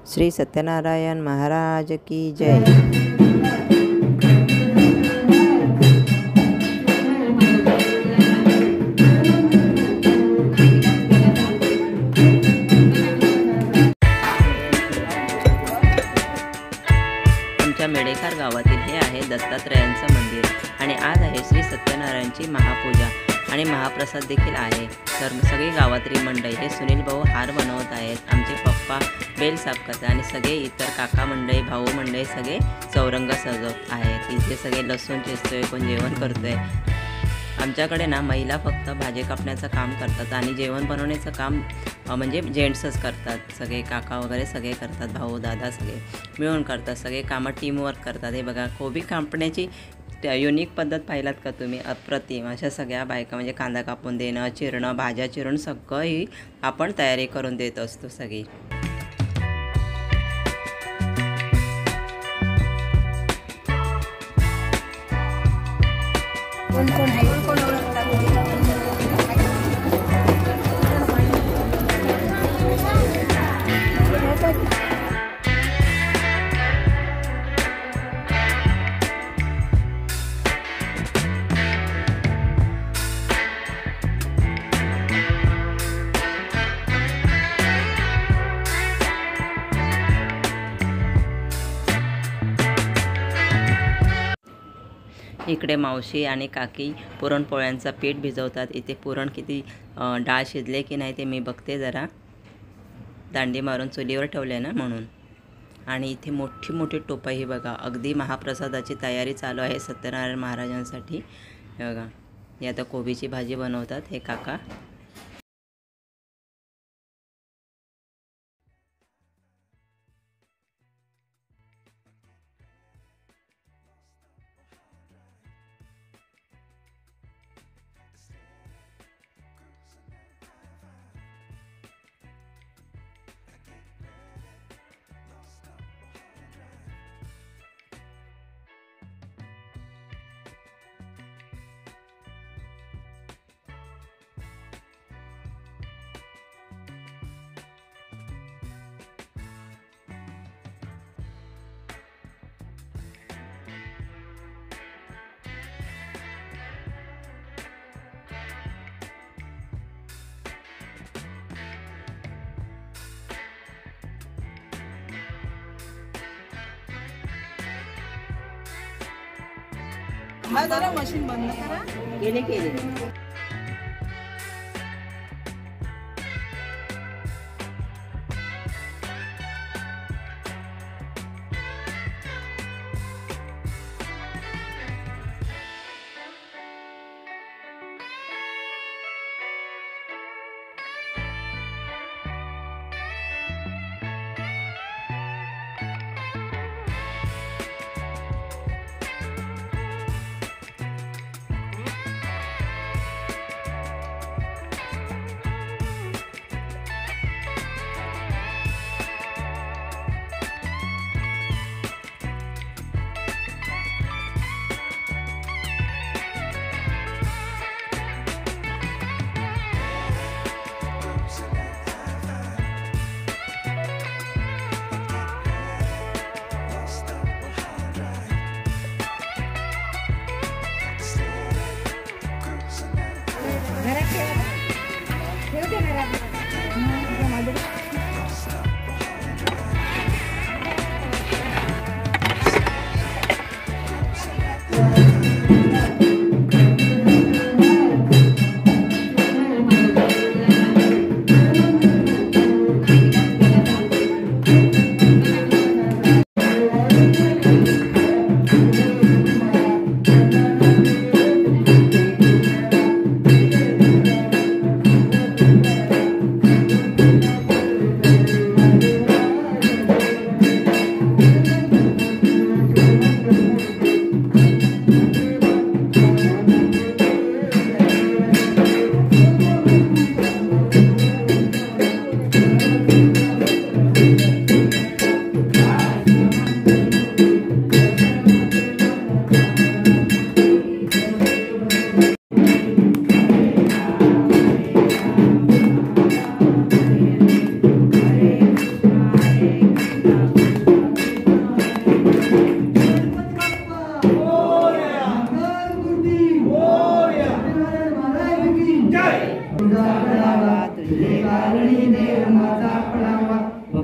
श्री सत्यनारायण महाराज की जय। आमच्या मेडेकार गावातील हे आहे दत्तात्रयांचं मंदिर आणि आज आहे श्री सत्यनारायणची महापूजा आणि महाप्रसाद देखील आहे। तर सगळी गावातली मंडळी हे सुनील भाऊ हार बनवत आहेत, आमचे पप्पा बेल साफ करतात आणि सगळे इतर काका मंडळी भाऊ मंडळी सगळे चौरंग सजवत आहेत। इथे सगळे लसूण चेचतोय, कोण जेवण करतोय। आमच्याकडे ना महिला फक्त भाजी कापण्याचं काम करतात आणि जेवण बनवण्याचं काम म्हणजे जेंट्सच करतात। सगळे काका वगैरे सगळे करतात, भाऊ दादा सगळे मिळून करतात, सगळे कामं टीमवर्क करतात। हे बघा कोबी कापण्याची युनिक पद्धत पाहिलात का तुम्ही? अप्रतिम अशा सगळ्या बायका म्हणजे कांदा कापून देणं, चिरणं, भाज्या चिरून सगळं ही आपण तयारी करून देत असतो सगळी। इकडे मावशी आणि काकी पुरणपोळ्यांचा पीठ भिजवतात। इथे पुरण किती डाळ शिजले की नाही ते मी बघते जरा, दांडी मारून चुलीवर ठेवले ना म्हणून। आणि इथे मोठी मोठी टोपं ही बघा, अगदी महाप्रसादाची तयारी चालू आहे सत्यनारायण महाराजांसाठी। हे बघा हे आता कोबीची भाजी बनवतात हे काका। जरा मशीन बंद करा। केले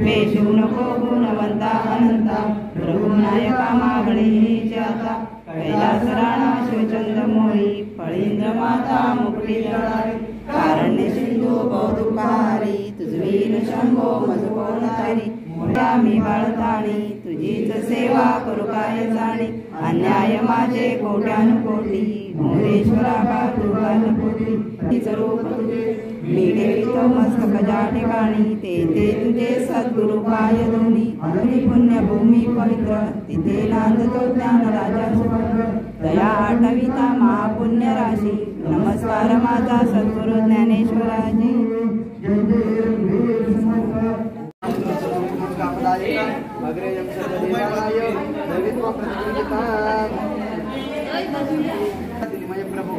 रूपेशु नको गुणवंता अनंता रघुनायका मागणे जाता कैलास राणा शिवचंद मोळी फळींद्र माता मुकुटी जळारी कारण्य सिंधू बहुदुःखारी तुझवीन शंभो मजकोण तारी मी बाळताणी तुझीच सेवा करू काय जाणे अन्याय माझे कोट्यानुकोटी मोरेश्वरा का दुर्गानुकोटी तिचं रूप तुझे मी ठेवितो मस्तक ज्या ठिकाणी ते तुझे सद्गुरु पाय दोन्ही पुण्यभूमी पवित्र तिथे नांदतो ज्ञान राजा सुभद्र दया आठविता महापुण्य राशी नमस्कार माझा सद्गुरु ज्ञानेश्वराजी प्रभु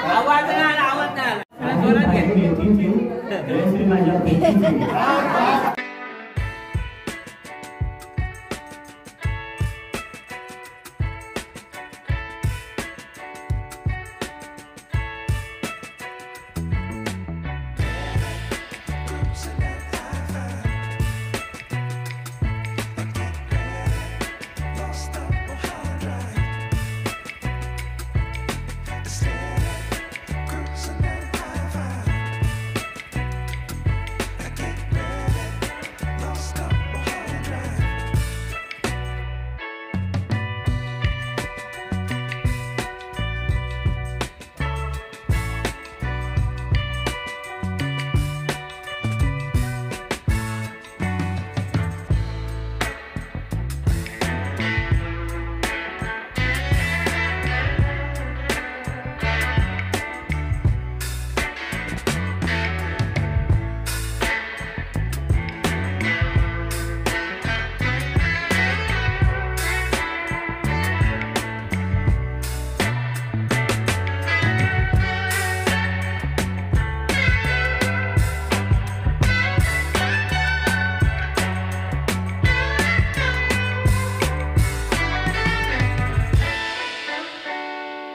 आवाज नाही